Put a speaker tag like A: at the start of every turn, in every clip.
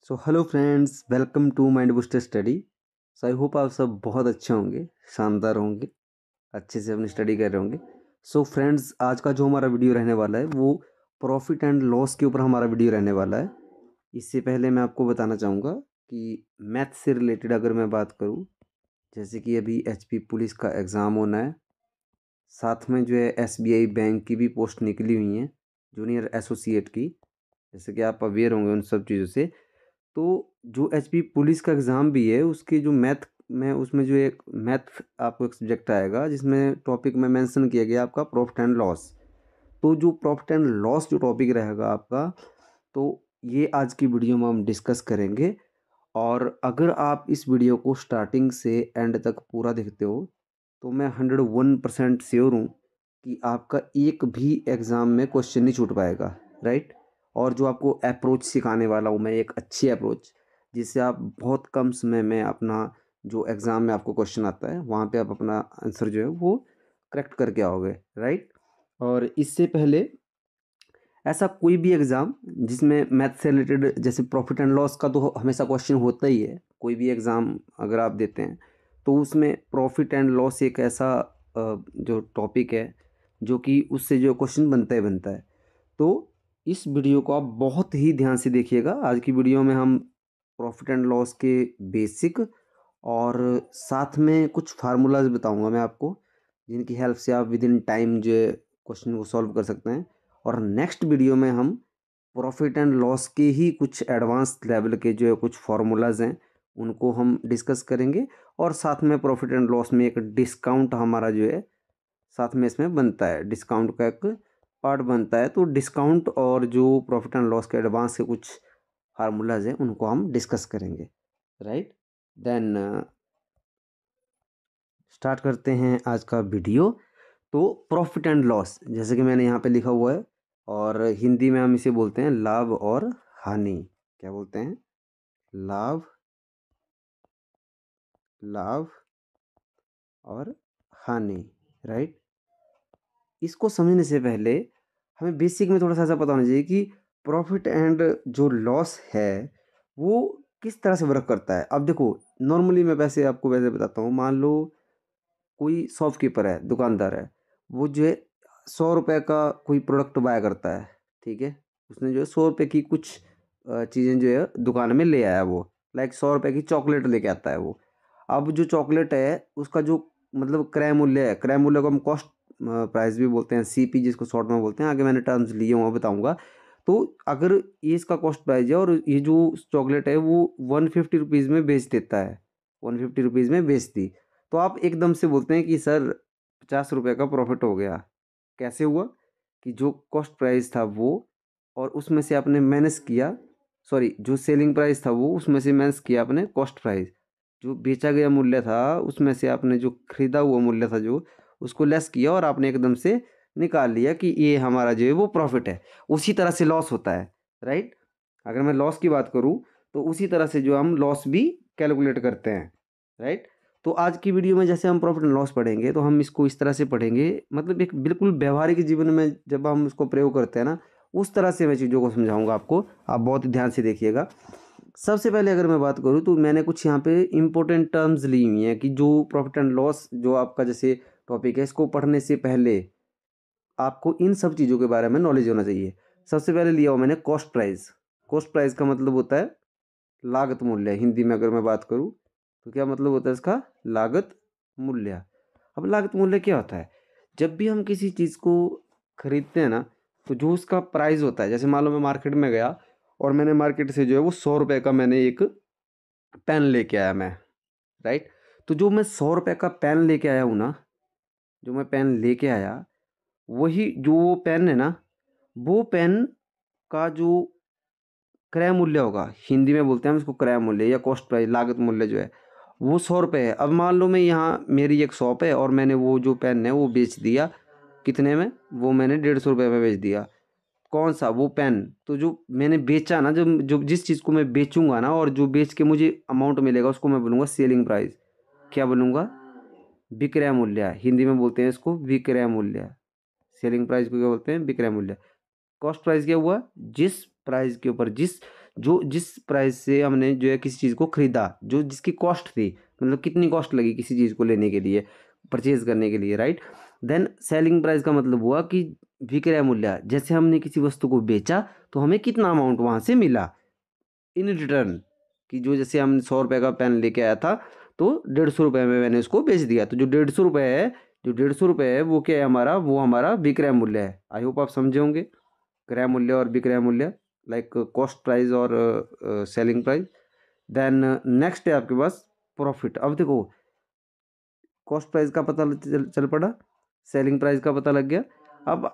A: So hello friends, welcome to mind booster study. So I hope आप सब बहुत अच्छे होंगे, शानदार होंगे, अच्छे से अपनी स्टडी कर रहे होंगे। सो फ्रेंड्स, आज का जो हमारा वीडियो रहने वाला है वो प्रॉफिट एंड लॉस के ऊपर हमारा वीडियो रहने वाला है। इससे पहले मैं आपको बताना चाहूँगा कि मैथ से रिलेटेड अगर मैं बात करूँ, जैसे कि अभी एचपी पुलिस का एग्ज़ाम होना है, साथ में जो है एसबीआई बैंक की भी पोस्ट निकली हुई हैं, जूनियर एसोसिएट की, जैसे कि आप अवेयर होंगे उन सब चीज़ों से। तो जो एचपी पुलिस का एग्ज़ाम भी है उसकी जो मैथ में, उसमें जो एक मैथ आपको एक सब्जेक्ट आएगा जिसमें टॉपिक में मेंशन किया गया आपका प्रॉफिट एंड लॉस। तो जो प्रॉफिट एंड लॉस जो टॉपिक रहेगा आपका, तो ये आज की वीडियो में हम डिस्कस करेंगे। और अगर आप इस वीडियो को स्टार्टिंग से एंड तक पूरा देखते हो तो मैं 101% श्योर हूँ कि आपका एक भी एग्ज़ाम में क्वेश्चन नहीं छूट पाएगा, राइट। और जो आपको अप्रोच सिखाने वाला हूँ मैं, एक अच्छी अप्रोच जिससे आप बहुत कम समय में अपना जो एग्ज़ाम में आपको क्वेश्चन आता है वहाँ पे आप अपना आंसर जो है वो करेक्ट करके आओगे, राइट। और इससे पहले ऐसा कोई भी एग्ज़ाम जिसमें मैथ से रिलेटेड, जैसे प्रॉफिट एंड लॉस का तो हमेशा क्वेश्चन होता ही है, कोई भी एग्ज़ाम अगर आप देते हैं तो उसमें प्रॉफिट एंड लॉस एक ऐसा जो टॉपिक है जो कि उससे जो क्वेश्चन बनता है। तो इस वीडियो को आप बहुत ही ध्यान से देखिएगा। आज की वीडियो में हम प्रॉफिट एंड लॉस के बेसिक और साथ में कुछ फार्मूलाज बताऊंगा मैं आपको, जिनकी हेल्प से आप विद इन टाइम जो है क्वेश्चन को सॉल्व कर सकते हैं। और नेक्स्ट वीडियो में हम प्रॉफिट एंड लॉस के ही कुछ एडवांस लेवल के जो है कुछ फार्मूलाज हैं उनको हम डिस्कस करेंगे। और साथ में प्रॉफिट एंड लॉस में एक डिस्काउंट हमारा जो है साथ में इसमें बनता है, डिस्काउंट का एक पार्ट बनता है। तो डिस्काउंट और जो प्रॉफिट एंड लॉस के एडवांस के कुछ फार्मूलाज हैं उनको हम डिस्कस करेंगे, राइट। देन स्टार्ट करते हैं आज का वीडियो। तो प्रॉफिट एंड लॉस, जैसे कि मैंने यहाँ पे लिखा हुआ है, और हिंदी में हम इसे बोलते हैं लाभ और हानि। क्या बोलते हैं? लाभ, लाभ और हानि, राइट। इसको समझने से पहले हमें बेसिक में थोड़ा सा ऐसा पता होना चाहिए कि प्रॉफिट एंड जो लॉस है वो किस तरह से वर्क करता है। अब देखो, नॉर्मली मैं वैसे आपको वैसे बताता हूँ। मान लो कोई शॉपकीपर है, दुकानदार है, वो जो है 100 रुपये का कोई प्रोडक्ट बाय करता है, ठीक है। उसने जो है 100 रुपये की कुछ चीज़ें जो है दुकान में ले आया, वो लाइक 100 रुपये की चॉकलेट लेके आता है वो। अब जो चॉकलेट है उसका जो मतलब क्रय मूल्य है, क्रय मूल्य को हम कॉस्ट प्राइस भी बोलते हैं, सीपी जिसको शॉर्ट में बोलते हैं, आगे मैंने टर्म्स लिए हुआ बताऊँगा। तो अगर ये इसका कॉस्ट प्राइस है और ये जो चॉकलेट है वो 150 रुपीज़ में बेच देता है, 150 रुपीज़ में बेच दी, तो आप एकदम से बोलते हैं कि सर 50 रुपये का प्रॉफिट हो गया। कैसे हुआ? कि जो कॉस्ट प्राइस था वो, और उसमें से आपने माइनस किया, सॉरी जो सेलिंग प्राइस था वो, उसमें से माइनस किया आपने कॉस्ट प्राइस। जो बेचा गया मूल्य था उसमें से आपने जो खरीदा हुआ मूल्य था जो, उसको लेस किया और आपने एकदम से निकाल लिया कि ये हमारा जो है वो प्रॉफिट है। उसी तरह से लॉस होता है, राइट। अगर मैं लॉस की बात करूँ तो उसी तरह से जो हम लॉस भी कैलकुलेट करते हैं, राइट। तो आज की वीडियो में जैसे हम प्रॉफिट एंड लॉस पढ़ेंगे तो हम इसको इस तरह से पढ़ेंगे, मतलब एक बिल्कुल व्यवहारिक जीवन में जब हम इसको प्रयोग करते हैं ना, उस तरह से मैं चीज़ों को समझाऊंगा आपको। आप बहुत ही ध्यान से देखिएगा। सबसे पहले अगर मैं बात करूँ तो मैंने कुछ यहाँ पे इंपॉर्टेंट टर्म्स ली हुई हैं कि जो प्रॉफिट एंड लॉस जो आपका जैसे टॉपिक है, इसको पढ़ने से पहले आपको इन सब चीज़ों के बारे में नॉलेज होना चाहिए। सबसे पहले लिया हुआ मैंने कॉस्ट प्राइस। कॉस्ट प्राइस का मतलब होता है लागत मूल्य। हिंदी में अगर मैं बात करूँ तो क्या मतलब होता है इसका? लागत मूल्य। अब लागत मूल्य क्या होता है? जब भी हम किसी चीज़ को खरीदते हैं ना, तो जो उसका प्राइस होता है, जैसे मान लो मैं मार्केट में गया और मैंने मार्केट से जो है वो 100 रुपये का मैंने एक पेन लेके आया मैं, राइट। तो जो मैं 100 रुपये का पेन लेके आया हूँ ना, जो मैं पेन लेके आया, वही जो वो पेन है ना, वो पेन का जो क्रय मूल्य होगा, हिंदी में बोलते हैं हम इसको क्रय मूल्य या कॉस्ट प्राइस, लागत मूल्य जो है वो 100 रुपये है। अब मान लो मैं यहाँ, मेरी एक शॉप है और मैंने वो जो पेन है वो बेच दिया, कितने में? वो मैंने 150 रुपये में बेच दिया। कौन सा? वो पेन। तो जो मैंने बेचा ना, जो जो जिस चीज़ को मैं बेचूंगा ना और जो बेच के मुझे अमाउंट मिलेगा उसको मैं बोलूँगा सेलिंग प्राइस। क्या बोलूँगा? विक्रय मूल्य। हिंदी में बोलते हैं इसको विक्रय मूल्य। सेलिंग प्राइस को क्या बोलते हैं? विक्रय मूल्य। कॉस्ट प्राइस क्या हुआ? जिस प्राइस के ऊपर, जिस जो जिस प्राइस से हमने जो है किसी चीज़ को खरीदा, जो जिसकी कॉस्ट थी, मतलब कितनी कॉस्ट लगी किसी चीज़ को लेने के लिए, परचेज करने के लिए, राइट। देन सेलिंग प्राइस का मतलब हुआ कि विक्रय मूल्य, जैसे हमने किसी वस्तु को बेचा तो हमें कितना अमाउंट वहाँ से मिला इन रिटर्न, कि जो जैसे हमने 100 रुपये का पेन लेके आया था तो 150 रुपये में मैंने उसको बेच दिया, तो जो 150 रुपये है, जो 150 रुपये है वो क्या है हमारा, वो हमारा विक्रय मूल्य है। आई होप आप समझे होंगे क्रय मूल्य और विक्रय मूल्य, लाइक कॉस्ट प्राइस और सेलिंग प्राइस। देन नेक्स्ट है आपके पास प्रॉफिट। अब देखो कॉस्ट प्राइस का पता चल पड़ा, सेलिंग प्राइस का पता लग गया। अब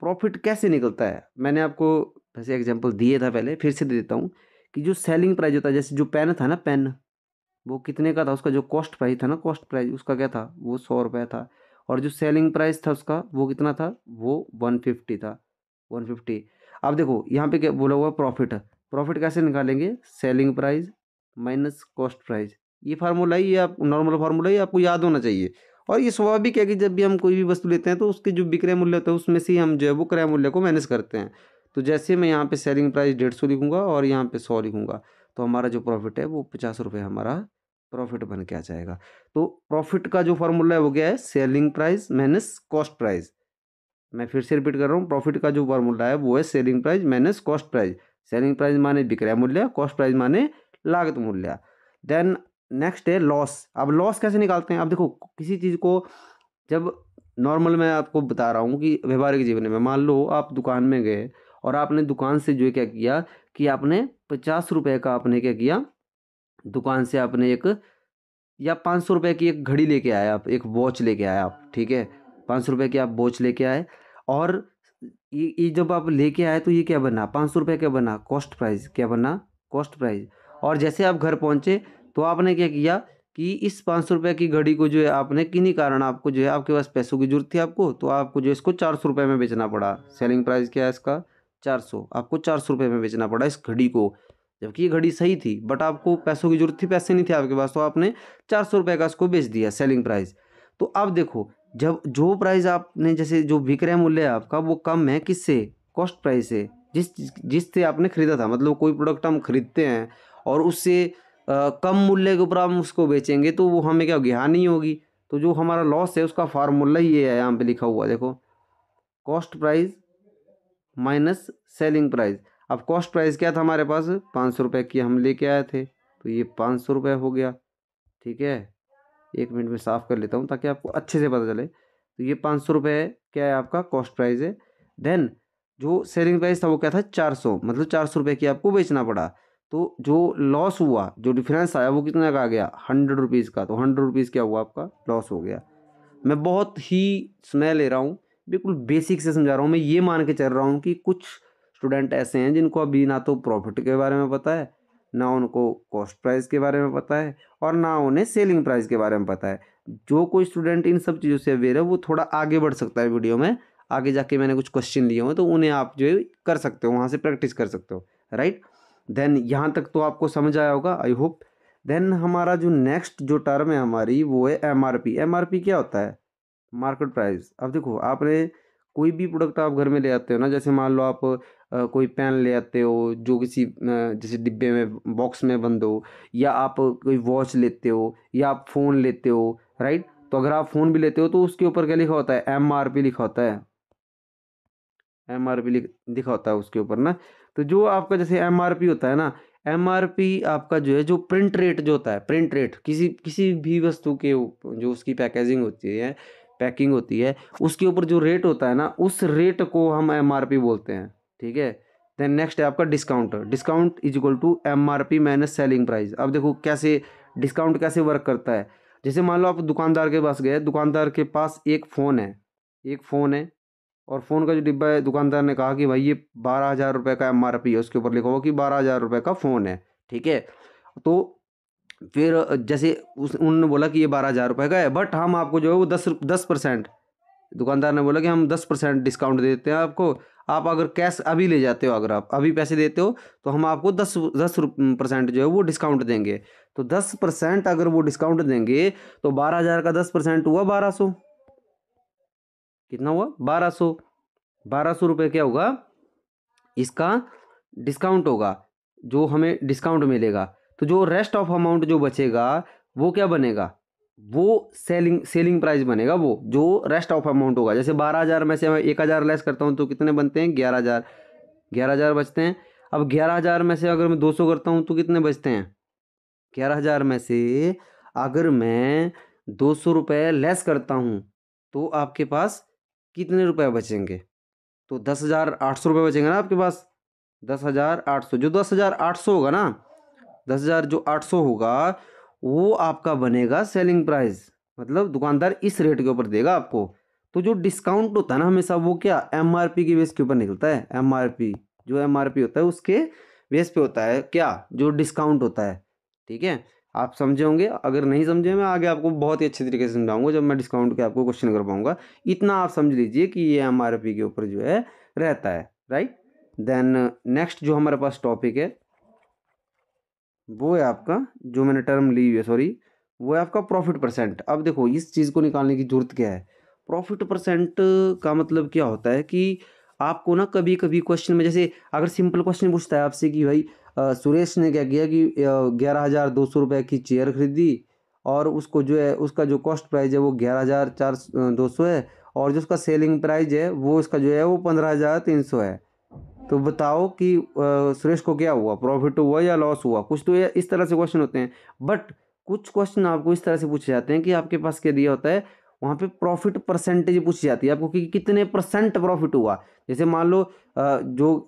A: प्रॉफिट कैसे निकलता है, मैंने आपको वैसे एग्जांपल दिए था पहले, फिर से दे देता हूँ कि जो सेलिंग प्राइस होता है, जैसे जो पेन था ना, पेन वो कितने का था, उसका जो कॉस्ट प्राइस था ना, कॉस्ट प्राइस उसका क्या था, वो 100 रुपये था। और जो सेलिंग प्राइस था उसका वो कितना था, वो 150 था, 150। अब देखो यहाँ पे क्या बोला हुआ, प्रॉफिट। प्रॉफिट कैसे निकालेंगे, selling price minus cost price. ये फार्मूला ही, ये आप नॉर्मल फार्मूला ही आपको याद होना चाहिए। और ये स्वाभाविक है कि जब भी हम कोई भी वस्तु लेते हैं तो उसके जो विक्रय मूल्य होता है उसमें से ही हम जो है वो क्रय मूल्य को मैनेज करते हैं। तो जैसे मैं यहाँ पे सेलिंग प्राइस 150 लिखूंगा और यहाँ पे 100 लिखूंगा, तो हमारा जो प्रॉफिट है वो 50 रुपये हमारा प्रॉफिट बन के आ जाएगा। तो प्रॉफिट का जो फॉर्मूला है वो क्या है, selling price minus cost price. मैं फिर से रिपीट कर रहा हूँ, प्रॉफिट का जो फॉर्मूला है वो है selling price minus cost price. Selling price माने विक्रय मूल्य, कॉस्ट प्राइस माने लागत मूल्य। देन नेक्स्ट है लॉस। अब लॉस कैसे निकालते हैं, अब देखो किसी चीज़ को जब नॉर्मल, मैं आपको बता रहा हूँ कि व्यवहारिक जीवन में मान लो आप दुकान में गए और आपने दुकान से जो है क्या किया कि आपने 50 रुपये का आपने क्या किया, दुकान से आपने एक या 500 रुपये की एक घड़ी लेके आए, आप एक वॉच लेके आए आप, ठीक है, 500 रुपये की आप वॉच लेके आए। और ये जब आप लेके आए तो ये क्या बना, 500 रुपये क्या बना, कॉस्ट प्राइस, क्या बना, कॉस्ट प्राइस। और जैसे आप घर पहुंचे तो आपने क्या किया कि इस 500 रुपये की घड़ी को जो है आपने किन्हीं कारण, आपको जो है आपके पास पैसों की जरूरत थी आपको, तो आपको जो है इसको 400 रुपये में बेचना पड़ा। सेलिंग प्राइस क्या है इसका, 400, आपको 400 रुपये में बेचना पड़ा इस घड़ी को, जबकि ये घड़ी सही थी बट आपको पैसों की जरूरत थी, पैसे नहीं थे आपके पास, तो आपने 400 रुपये का इसको बेच दिया, सेलिंग प्राइस। तो अब देखो जब जो प्राइस आपने, जैसे जो विक्रय मूल्य है आपका वो कम है किससे, कॉस्ट प्राइस से, जिससे आपने खरीदा था। मतलब कोई प्रोडक्ट हम खरीदते हैं और उससे कम मूल्य के ऊपर हम उसको बेचेंगे तो वो हमें क्या होगी, हानि होगी। तो जो हमारा लॉस है उसका फार्मूला ये है, यहाँ पे लिखा हुआ देखो, cost price minus selling price. अब कॉस्ट प्राइस क्या था हमारे पास, 500 रुपये की हम लेके आए थे, तो ये 500 रुपये हो गया, ठीक है। 1 मिनट में साफ़ कर लेता हूँ ताकि आपको अच्छे से पता चले। तो ये 500 रुपये क्या है, आपका कॉस्ट प्राइस है। देन जो सेलिंग प्राइस था वो क्या था, 400, मतलब 400 रुपये की आपको बेचना पड़ा। तो जो लॉस हुआ, जो डिफरेंस आया वो कितना का आ गया, 100 रुपीज़ का। तो 100 रुपीज़ क्या हुआ, आपका लॉस हो गया। मैं बहुत ही समय ले रहा हूँ, बिल्कुल बेसिक से समझा रहा हूँ। मैं ये मान के चल रहा हूँ कि कुछ स्टूडेंट ऐसे हैं जिनको अभी ना तो प्रॉफिट के बारे में पता है, ना उनको कॉस्ट प्राइस के बारे में पता है, और ना उन्हें सेलिंग प्राइस के बारे में पता है। जो कोई स्टूडेंट इन सब चीज़ों से अवेयर है वो थोड़ा आगे बढ़ सकता है वीडियो में। आगे जाके मैंने कुछ क्वेश्चन लिए हुए तो उन्हें आप जो है कर सकते हो, वहाँ से प्रैक्टिस कर सकते हो, राइट। देन यहाँ तक तो आपको समझ आया होगा, आई होप। देन हमारा जो नेक्स्ट जो टर्म है हमारी वो है MRP। MRP क्या होता है, मार्केट प्राइस। अब देखो आपने कोई भी प्रोडक्ट आप घर में ले आते हो ना, जैसे मान लो आप कोई पेन ले आते हो जो किसी जैसे डिब्बे में बॉक्स में बंद हो, या आप कोई वॉच लेते हो, या आप फ़ोन लेते हो, राइट। तो अगर आप फ़ोन भी लेते हो तो उसके ऊपर क्या लिखा होता है, MRP लिखा होता है, MRP लिखा होता है उसके ऊपर ना। तो जो आपका जैसे MRP होता है ना, MRP आपका जो है, जो प्रिंट रेट जो होता है, प्रिंट रेट किसी किसी भी वस्तु के जो उसकी पैकेजिंग होती है, पैकिंग होती है, उसके ऊपर जो रेट होता है ना, उस रेट को हम MRP बोलते हैं, ठीक है। देन नेक्स्ट है आपका discount. Discount is equal to MRP minus selling price. अब देखो कैसे डिस्काउंट कैसे वर्क करता है। जैसे मान लो आप दुकानदार के पास गए, दुकानदार के पास एक फ़ोन है, एक फ़ोन है, और फ़ोन का जो डिब्बा है, दुकानदार ने कहा कि भाई ये 12,000 रुपये का MRP है, उसके ऊपर लिखा हुआ कि 12,000 रुपये का फ़ोन है, ठीक है। तो फिर जैसे उस उन्होंने बोला कि ये 12,000 रुपये का है, बट हम आपको जो है वो 10%, दुकानदार ने बोला कि हम 10% डिस्काउंट दे देते हैं आपको। आप अगर कैश अभी ले जाते हो, अगर आप अभी पैसे देते हो तो हम आपको 10% जो है वो डिस्काउंट देंगे। तो 10% अगर वो डिस्काउंट देंगे तो 12,000 का 10% हुआ 1200। कितना हुआ, 1200। 1200 रुपये क्या होगा, इसका डिस्काउंट होगा। जो हमें डिस्काउंट मिलेगा, तो जो रेस्ट ऑफ अमाउंट जो बचेगा वो क्या बनेगा, वो सेलिंग प्राइस बनेगा, वो जो रेस्ट ऑफ अमाउंट होगा। जैसे 12,000 में से मैं 1,000 लेस करता हूँ तो कितने बनते हैं, 11,000, 11,000 बचते हैं। अब 11,000 में से अगर मैं 200 करता हूँ तो कितने बचते हैं, 11,000 में से अगर मैं 200 रुपये लेस करता हूँ तो आपके पास कितने रुपए बचेंगे, तो 10,800 रुपये बचेंगे ना आपके पास, 10,800, जो 10,800 होगा ना, 10,000 जो 800 होगा वो आपका बनेगा सेलिंग प्राइस, मतलब दुकानदार इस रेट के ऊपर देगा आपको। तो जो डिस्काउंट होता है ना हमेशा वो क्या एमआरपी की बेस के ऊपर निकलता है, एमआरपी, जो एमआरपी होता है उसके बेस पे होता है क्या, जो डिस्काउंट होता है। ठीक है, आप समझे होंगे, अगर नहीं समझे मैं आगे आपको बहुत ही अच्छे तरीके से समझाऊंगा जब मैं डिस्काउंट के आपको क्वेश्चन कर पाऊंगा। इतना आप समझ लीजिए कि ये एमआरपी के ऊपर जो है रहता है, राइट। देन नेक्स्ट जो हमारे पास टॉपिक है वो है आपका, जो मैंने टर्म ली हुई है सॉरी, वो है आपका प्रॉफिट परसेंट। अब देखो इस चीज़ को निकालने की जरूरत क्या है, प्रॉफिट परसेंट का मतलब क्या होता है कि आपको ना कभी कभी क्वेश्चन में, जैसे अगर सिंपल क्वेश्चन पूछता है आपसे कि भाई सुरेश ने क्या किया कि 11,200 रुपये की चेयर खरीदी और उसको जो है उसका जो कॉस्ट प्राइस है वो 11,200 है, और जो उसका सेलिंग प्राइस है वो उसका जो है वो 15,300 है। तो बताओ कि सुरेश को क्या हुआ, प्रॉफिट हुआ या लॉस हुआ, कुछ तो ये इस तरह से क्वेश्चन होते हैं। बट कुछ क्वेश्चन आपको इस तरह से पूछे जाते हैं कि आपके पास क्या दिया होता है, वहाँ पे प्रॉफिट परसेंटेज पूछी जाती है आपको कि कितने परसेंट प्रॉफिट हुआ। जैसे मान लो जो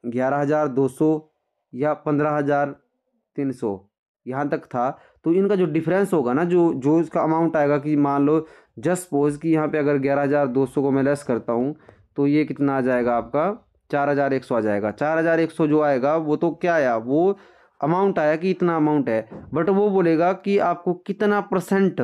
A: 11,200 या 15,300 यहाँ तक था, तो इनका जो डिफरेंस होगा ना, जो जो इसका अमाउंट आएगा, कि मान लो जस्ट सपोज कि यहाँ पे अगर 11,200 को मैं लेस करता हूँ तो ये कितना आ जाएगा आपका 4,100 आ जाएगा। 4,100 जो आएगा वो तो क्या आया, वो अमाउंट आया कि इतना अमाउंट है, बट वो बोलेगा कि आपको कितना परसेंट,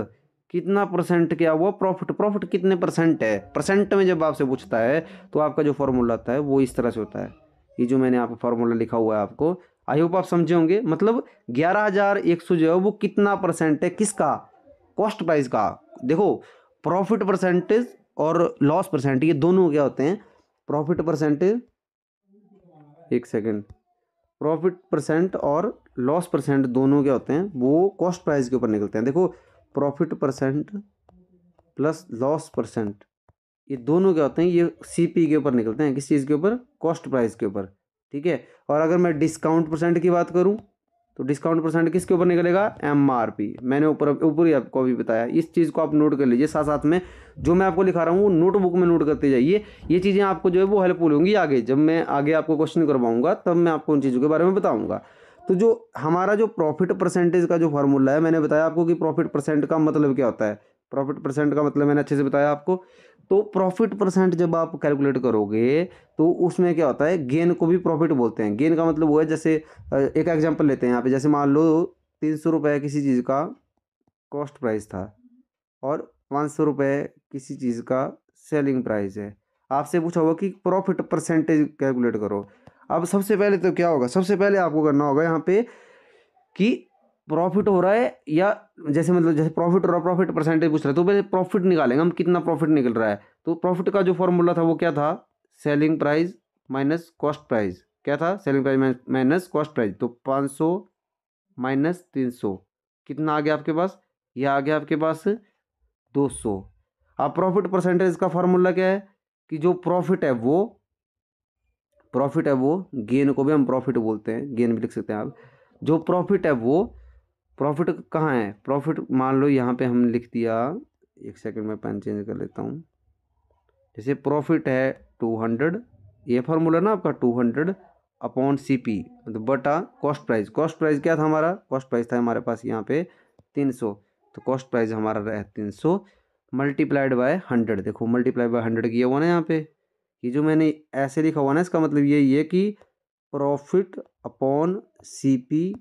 A: कितना परसेंट क्या हुआ प्रॉफिट, प्रॉफिट कितने परसेंट है। परसेंट में जब आपसे पूछता है तो आपका जो फॉर्मूला आता है वो इस तरह से होता है, ये जो मैंने आपको फॉर्मूला लिखा हुआ है आपको, आई होप आप समझे होंगे। मतलब 11,100 जो है वो कितना परसेंट है किसका, कॉस्ट प्राइस का। देखो प्रॉफिट परसेंटेज और लॉस परसेंट ये दोनों क्या होते हैं, प्रॉफिट परसेंटेज, एक सेकेंड, प्रॉफिट परसेंट और लॉस परसेंट दोनों क्या होते हैं, वो कॉस्ट प्राइस के ऊपर निकलते हैं। देखो profit percent plus loss percent ये दोनों क्या होते हैं, ये सीपी के ऊपर निकलते हैं, किस चीज़ के ऊपर, कॉस्ट प्राइस के ऊपर। ठीक है, और अगर मैं डिस्काउंट परसेंट की बात करूं तो डिस्काउंट परसेंट किसके ऊपर निकलेगा, एमआरपी। मैंने ऊपर ही आपको भी बताया, इस चीज़ को आप नोट कर लीजिए, साथ साथ में जो मैं आपको लिखा रहा हूँ वो नोटबुक में नोट करते जाइए। ये चीज़ें आपको जो है वो हेल्पफुल होंगी आगे, जब मैं आगे आपको क्वेश्चन करवाऊंगा तब मैं आपको उन चीज़ों के बारे में बताऊंगा। तो जो हमारा जो प्रॉफिट परसेंटेज का जो फॉर्मूला है, मैंने बताया आपको कि प्रॉफिट परसेंट का मतलब क्या होता है, प्रॉफिट परसेंट का मतलब मैंने अच्छे से बताया आपको। तो प्रॉफिट परसेंट जब आप कैलकुलेट करोगे तो उसमें क्या होता है, गेन को भी प्रॉफिट बोलते हैं। गेन का मतलब वो है, जैसे एक एग्जांपल लेते हैं यहाँ पे, जैसे मान लो 300 रुपये किसी चीज़ का कॉस्ट प्राइस था और 500 रुपये किसी चीज़ का सेलिंग प्राइस है। आपसे पूछा होगा कि प्रॉफिट परसेंटेज कैलकुलेट करो। अब सबसे पहले तो क्या होगा, सबसे पहले आपको करना होगा यहाँ पे कि प्रॉफिट हो रहा है या, जैसे मतलब जैसे प्रॉफिट हो रहा है, प्रॉफिट परसेंटेज पूछ रहा है तो पहले प्रॉफिट निकालेंगे हम, कितना प्रॉफिट निकल रहा है। तो प्रॉफिट का जो फॉर्मूला था वो क्या था, selling price minus cost price. क्या था, selling price minus cost price. तो 500 माइनस 300 कितना आ गया आपके पास, यह आ गया आपके पास 200। अब प्रॉफिट परसेंटेज का फॉर्मूला क्या है कि जो प्रॉफिट है वो, प्रॉफिट है वो, गेन को भी हम प्रॉफिट बोलते हैं, गेन भी लिख सकते हैं आप। जो प्रॉफिट है वो, प्रॉफिट कहाँ है, प्रॉफिट मान लो यहाँ पे हम लिख दिया, एक सेकंड में पेन चेंज कर लेता हूँ। जैसे प्रॉफिट है 200, ये फार्मूला ना आपका 200 अपॉन CP मतलब बटा कॉस्ट प्राइस। कॉस्ट प्राइस क्या था हमारा, कॉस्ट प्राइस था हमारे पास यहाँ पे 300, तो कॉस्ट प्राइस हमारा रहा 300 मल्टीप्लाइड बाय 100। देखो मल्टीप्लाई बाय 100 किया हुआ ना यहाँ पे, ये जो मैंने ऐसे लिखा हुआ ना इसका मतलब यही है कि profit upon CP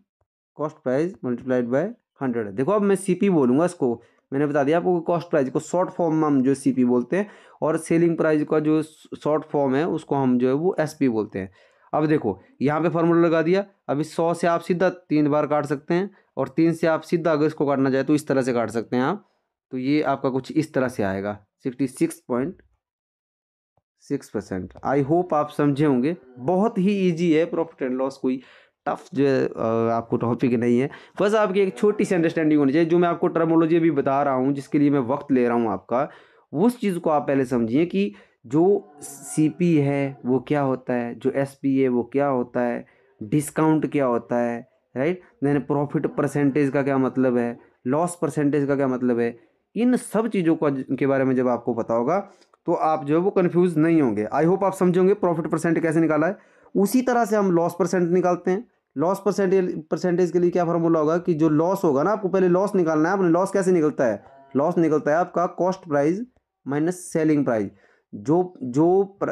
A: cost price multiplied by 100। देखो अब मैं CP बोलूँगा इसको, मैंने बता दिया आपको कॉस्ट प्राइस को शॉर्ट फॉर्म में हम जो CP बोलते हैं, और सेलिंग प्राइस का जो शॉर्ट फॉर्म है उसको हम जो है वो SP बोलते हैं। अब देखो यहाँ पे फॉर्मूला लगा दिया, अभी 100 से आप सीधा 3 बार काट सकते हैं, और 3 से आप सीधा अगर इसको काटना चाहे तो इस तरह से काट सकते हैं आप। तो ये आपका कुछ इस तरह से आएगा 66.6%। आई होप आप समझे होंगे, बहुत ही ईजी है प्रॉफिट एंड लॉस, कोई टफ जो है आपको टॉपिक नहीं है, बस आपकी एक छोटी सी अंडरस्टैंडिंग होनी चाहिए। जो मैं आपको टर्मोलॉजी अभी बता रहा हूँ, जिसके लिए मैं वक्त ले रहा हूँ आपका, उस चीज़ को आप पहले समझिए कि जो CP है वो क्या होता है, जो SP है वो क्या होता है, डिस्काउंट क्या होता है, राइट। देन प्रॉफिट परसेंटेज का क्या मतलब है, लॉस परसेंटेज का क्या मतलब है। इन सब चीज़ों को के बारे में जब आपको पता होगा तो आप जो है वो कंफ्यूज नहीं होंगे। आई होप आप समझोगे प्रॉफिट परसेंट कैसे निकाला है। उसी तरह से हम लॉस परसेंट निकालते हैं। लॉस परसेंटेज के लिए क्या फार्मूला होगा कि जो लॉस होगा ना, आपको पहले लॉस निकालना है। अपने लॉस कैसे निकलता है, लॉस निकलता है आपका cost price minus selling price.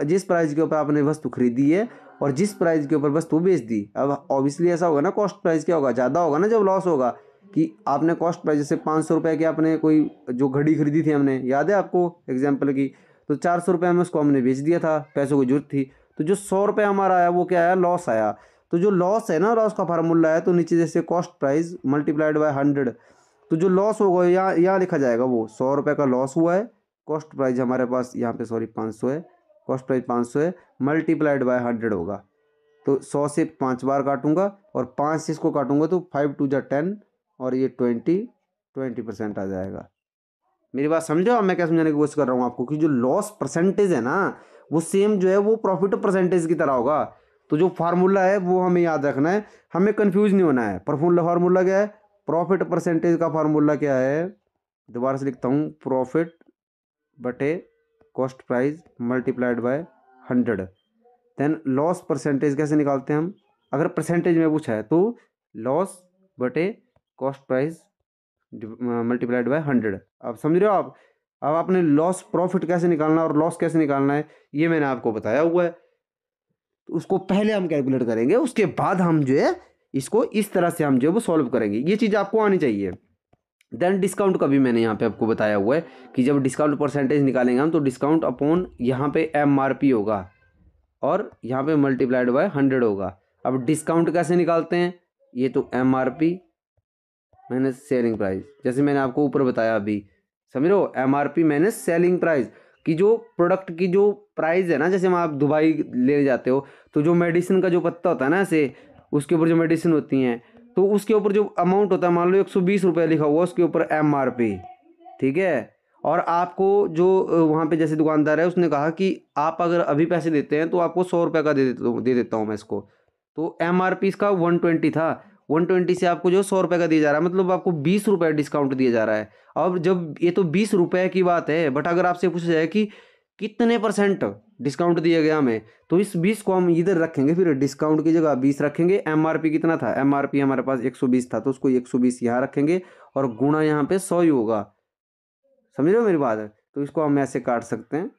A: जिस प्राइस के ऊपर आपने वस्तु खरीदी है और जिस प्राइस के ऊपर वस्तु बेच दी। अब ऑब्वियसली ऐसा होगा ना, कॉस्ट प्राइस क्या होगा, ज़्यादा होगा ना जब लॉस होगा। कि आपने कॉस्ट प्राइस जैसे 500 रुपये की आपने कोई जो घड़ी खरीदी थी, हमने, याद है आपको एग्जाम्पल की, तो 400 रुपये में उसको हमने बेच दिया था, पैसों की जरूरत थी। तो जो 100 रुपये हमारा आया वो क्या आया, लॉस आया। तो जो लॉस है ना, लॉस का फार्मूला है तो नीचे जैसे कॉस्ट प्राइस मल्टीप्लाइड बाय 100। तो जो लॉस होगा यहाँ लिखा जाएगा, वो 100 रुपये का लॉस हुआ है। कॉस्ट प्राइस हमारे पास यहाँ पे 500 है, कॉस्ट प्राइस 500 है, मल्टीप्लाइड बाय 100 होगा। तो 100 से 5 बार काटूंगा और 5 से इसको काटूंगा तो 5 2 10 और ये 20% आ जाएगा। मेरी बात समझो। अब मैं क्या समझाने की कोशिश कर रहा हूँ आपको कि जो लॉस परसेंटेज है ना, वो सेम जो है वो प्रॉफिट परसेंटेज की तरह होगा। तो जो फार्मूला है वो हमें याद रखना है, हमें कंफ्यूज नहीं होना है। फार्मूला क्या है, प्रॉफिट परसेंटेज का फार्मूला क्या है, दोबारा से लिखता हूँ, प्रॉफिट बटे cost price multiplied by 100। Then loss percentage कैसे निकालते हैं हम, अगर परसेंटेज में पूछा है तो लॉस बटे कॉस्ट प्राइस मल्टीप्लाइड बाय 100। आप समझ रहे हो आप। अब आपने लॉस प्रॉफिट कैसे निकालना है और लॉस कैसे निकालना है ये मैंने आपको बताया हुआ है। तो उसको पहले हम कैलकुलेट करेंगे, उसके बाद हम जो है इसको इस तरह से हम जो है वो सॉल्व करेंगे। ये चीज़ आपको आनी चाहिए। देन डिस्काउंट का भी मैंने यहाँ पे आपको बताया हुआ है कि जब डिस्काउंट परसेंटेज निकालेंगे हम तो डिस्काउंट अपॉन यहाँ पे MRP होगा और यहाँ पे मल्टीप्लाइड बाय 100 होगा। अब डिस्काउंट कैसे निकालते हैं, ये तो MRP माइनस सेलिंग प्राइस, जैसे मैंने आपको ऊपर बताया अभी, समझ लो, MRP माइनस सेलिंग प्राइस की जो प्रोडक्ट की जो प्राइस है ना, जैसे हम आप दुबई ले जाते हो तो जो मेडिसिन का जो पत्ता होता है ना ऐसे, उसके ऊपर जो मेडिसिन होती हैं तो उसके ऊपर जो अमाउंट होता है, मान लो 120 रुपये लिखा हुआ उसके ऊपर MRP, ठीक है। और आपको जो वहाँ पे जैसे दुकानदार है उसने कहा कि आप अगर अभी पैसे देते हैं तो आपको 100 रुपये का दे देता हूँ मैं इसको। तो MRP इसका 120 था, 120 से आपको जो 100 रुपये का दिया जा रहा है, मतलब आपको 20 रुपये डिस्काउंट दिया जा रहा है। अब जब ये तो 20 रुपये की बात है, बट अगर आपसे पूछा जाए कि कितने % डिस्काउंट दिया गया हमें, तो इस 20 को हम इधर रखेंगे, फिर डिस्काउंट की जगह 20 रखेंगे। MRP कितना था, MRP हमारे पास 120 था तो उसको 120 यहाँ रखेंगे और गुणा यहाँ पे 100 ही होगा। समझ रहे हो मेरी बात है। तो इसको हम ऐसे काट सकते हैं,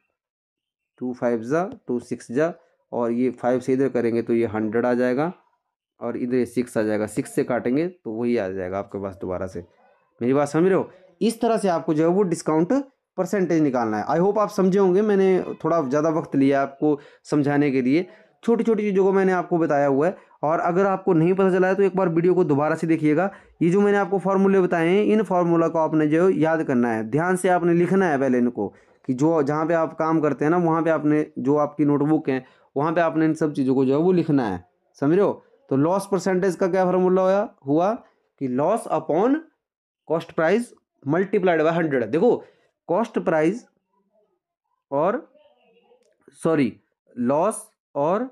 A: 2 5 जा 2 6 जा, और ये 5 से इधर करेंगे तो ये 100 आ जाएगा और इधर 6 आ जाएगा, 6 से काटेंगे तो वही आ जाएगा आपके पास दोबारा से। मेरी बात समझ रहे हो। इस तरह से आपको जो है वो डिस्काउंट परसेंटेज निकालना है। आई होप आप समझे होंगे। मैंने थोड़ा ज़्यादा वक्त लिया आपको समझाने के लिए, छोटी छोटी चीज़ों को मैंने आपको बताया हुआ है। और अगर आपको नहीं पता चला है तो एक बार वीडियो को दोबारा से देखिएगा। ये जो मैंने आपको फार्मूले बताए हैं, इन फार्मूला को आपने जो याद करना है, ध्यान से आपने लिखना है पहले इनको, कि जो जहाँ पे आप काम करते हैं ना वहाँ पे आपने जो आपकी नोटबुक है वहाँ पे आपने इन सब चीज़ों को जो है वो लिखना है। समझ रहे हो। तो लॉस परसेंटेज का क्या फार्मूला हुआ कि loss upon cost price multiplied by 100। देखो कॉस्ट प्राइस और लॉस और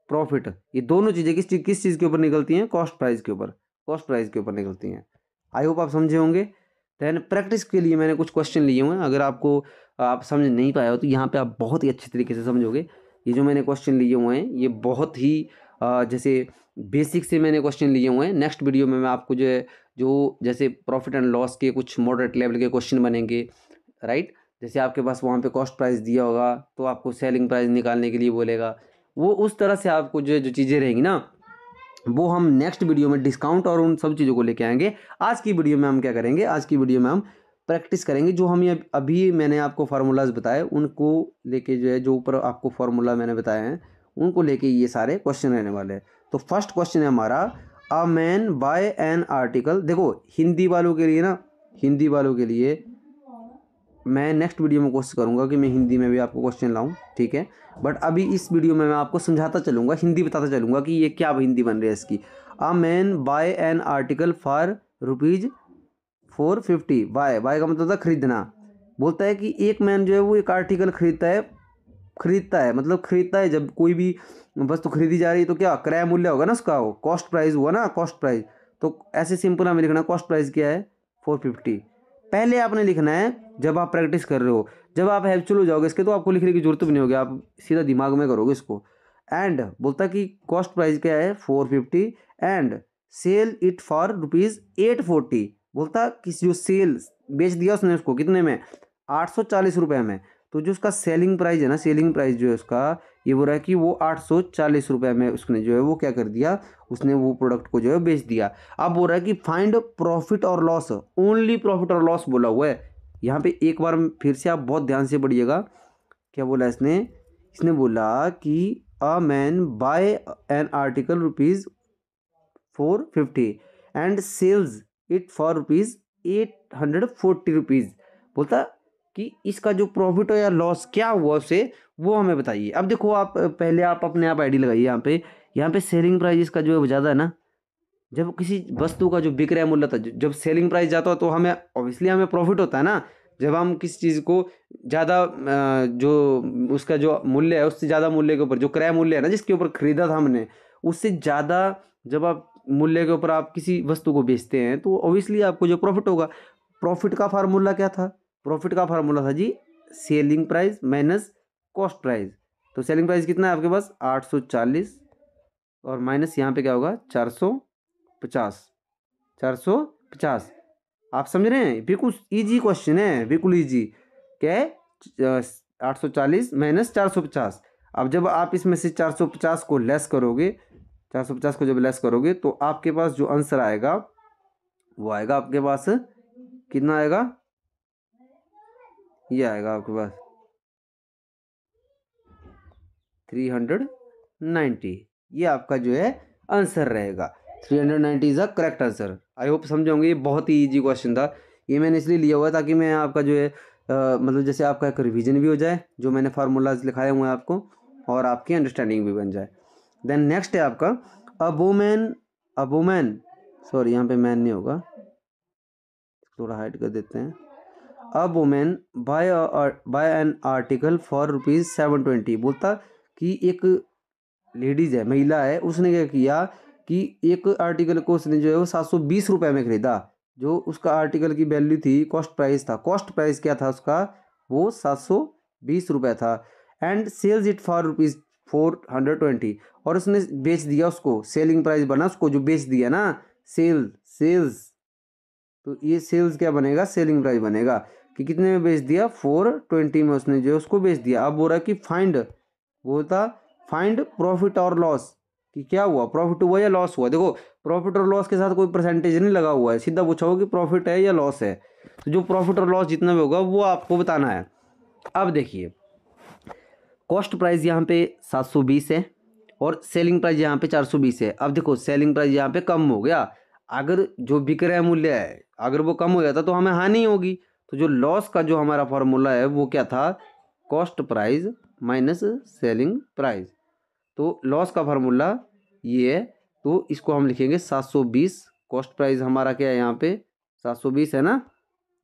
A: प्रॉफिट, ये दोनों चीज़ें किस चीज़ के ऊपर निकलती हैं, कॉस्ट प्राइस के ऊपर निकलती हैं। आई होप आप समझे होंगे। देन प्रैक्टिस के लिए मैंने कुछ क्वेश्चन लिए हुए हैं, अगर आपको आप समझ नहीं पाए हो तो यहाँ पे आप बहुत ही अच्छे तरीके से समझोगे। ये जो मैंने क्वेश्चन लिए हुए हैं ये बहुत ही जैसे बेसिक से मैंने क्वेश्चन लिए हुए हैं। नेक्स्ट वीडियो में मैं आपको जो है जो जैसे प्रॉफिट एंड लॉस के कुछ मॉडरेट लेवल के क्वेश्चन बनेंगे, राइट। जैसे आपके पास वहाँ पे कॉस्ट प्राइस दिया होगा तो आपको सेलिंग प्राइस निकालने के लिए बोलेगा, वो उस तरह से आपको जो चीज़ें रहेंगी ना वो हम नेक्स्ट वीडियो में डिस्काउंट और उन सब चीज़ों को लेके आएंगे। आज की वीडियो में हम क्या करेंगे, आज की वीडियो में हम प्रैक्टिस करेंगे। जो हम ये अभी मैंने आपको फार्मूलाज बताए उनको लेके जो है, जो ऊपर आपको फार्मूला मैंने बताए हैं उनको लेके ये सारे क्वेश्चन रहने वाले हैं। तो फर्स्ट क्वेश्चन है हमारा, a man buy an article. देखो हिंदी वालों के लिए मैं नेक्स्ट वीडियो में कोशिश करूँगा कि मैं हिंदी में भी आपको क्वेश्चन लाऊं, ठीक है। बट अभी इस वीडियो में मैं आपको समझाता चलूँगा, हिंदी बताता चलूँगा कि ये क्या हिंदी बन रही है इसकी। A man buy an article for ₹450। Buy का मतलब था खरीदना। बोलता है कि एक मैन जो है वो एक आर्टिकल खरीदता है मतलब खरीदता है। जब कोई भी वस्तु खरीदी जा रही है तो क्या क्रय मूल्य होगा ना उसका, वो कॉस्ट प्राइस हुआ ना, कॉस्ट प्राइस। तो ऐसे सिंपल हमें लिखना कॉस्ट प्राइस क्या है 450। पहले आपने लिखना है जब आप प्रैक्टिस कर रहे हो, जब आप हैबिचुअल हो जाओगे इसके तो आपको लिखने की जरूरत भी नहीं होगी, आप सीधा दिमाग में करोगे इसको। एंड बोलता कि कॉस्ट प्राइस क्या है 450 एंड सेल इट फॉर ₹840। बोलता कि जो सेल बेच दिया उसने उसको कितने में 840 रुपये में। तो जो उसका सेलिंग प्राइस है ना, सेलिंग प्राइस जो है उसका ये बोल रहा है कि वो 840 रुपये में उसने जो है वो क्या कर दिया, उसने वो प्रोडक्ट को जो है बेच दिया। अब बोल रहा है कि फाइंड प्रॉफिट और लॉस, ओनली प्रॉफिट और लॉस बोला हुआ है यहाँ पे। एक बार फिर से आप बहुत ध्यान से पढ़िएगा क्या बोला इसने। इसने बोला कि a man buy an article ₹450 and sells it for ₹840। बोलता कि इसका जो प्रॉफिट हो या लॉस क्या हुआ उसे वो हमें बताइए। अब देखो आप पहले आप अपने आप आईडी लगाइए यहाँ पे सेलिंग प्राइस इसका जो है ज़्यादा है ना। जब किसी वस्तु का जो विक्रय मूल्य था, जब सेलिंग प्राइस जाता है तो हमें ऑब्वियसली हमें प्रॉफिट होता है ना। जब हम किसी चीज़ को ज़्यादा जो उसका जो मूल्य है उससे ज़्यादा मूल्य के ऊपर, जो क्रय मूल्य है ना जिसके ऊपर खरीदा था हमने, उससे ज़्यादा जब आप मूल्य के ऊपर आप किसी वस्तु को बेचते हैं तो ऑब्वियसली आपको जो प्रॉफिट होगा। प्रॉफिट का फार्मूला क्या था, प्रॉफिट का फार्मूला था जी selling price minus cost price. तो सेलिंग प्राइस कितना है आपके पास 840 और माइनस यहाँ पे क्या होगा 450। आप समझ रहे हैं, बिल्कुल इजी क्वेश्चन है, बिल्कुल इजी। क्या है 840 माइनस 450। अब जब आप इसमें से 450 को लेस करोगे, 450 को जब लेस करोगे तो आपके पास जो आंसर आएगा वो आएगा आपके पास कितना आएगा, ये आएगा आपके पास 390। ये आपका जो है आंसर रहेगा 390 is a correct answer. I hope समझोगे, ये बहुत ही इजी क्वेश्चन था। ये मैंने इसलिए लिया हुआ ताकि मैं आपका जो है मतलब जैसे आपका एक रिवीजन भी हो जाए, जो मैंने फार्मूलाज लिखाए हुए हैं आपको, और आपकी अंडरस्टैंडिंग भी बन जाए। देन नेक्स्ट है आपका अबोमैन सॉरी यहाँ पे मैन नहीं होगा, थोड़ा हाइड कर देते हैं। A women buy an article for ₹720। बोलता कि एक लेडीज है, महिला है, उसने क्या किया कि एक आर्टिकल को उसने जो है वो 720 रुपये में खरीदा। जो उसका आर्टिकल की वैल्यू थी, कॉस्ट प्राइस था, कॉस्ट प्राइस क्या था उसका, वो 720 रुपये था। And sells it for ₹420। और उसने बेच दिया उसको, सेलिंग प्राइस बना उसको जो बेच दिया ना, सेल्स। तो ये सेल्स क्या बनेगा, सेलिंग प्राइस बनेगा कि कितने में बेच दिया 420 में उसने जो उसको बेच दिया। अब बोल रहा है कि फाइंड प्रॉफिट और लॉस, कि क्या हुआ, प्रॉफिट हुआ या लॉस हुआ। देखो प्रॉफिट और लॉस के साथ कोई परसेंटेज नहीं लगा हुआ है, सीधा पूछा होगा कि प्रॉफिट है या लॉस है। तो जो प्रॉफिट और लॉस जितना भी होगा वो आपको बताना है। अब देखिए कॉस्ट प्राइस यहाँ पे 720 है और सेलिंग प्राइस यहाँ पे 420 है। अब देखो सेलिंग प्राइस यहाँ पे कम हो गया, अगर जो विक्रय मूल्य है अगर वो कम हो जाता तो हमें हानि होगी। तो जो लॉस का जो हमारा फॉर्मूला है वो क्या था, cost price minus selling price. तो लॉस का फार्मूला ये है, तो इसको हम लिखेंगे 720। कॉस्ट प्राइस हमारा क्या है यहाँ पे 720 है ना,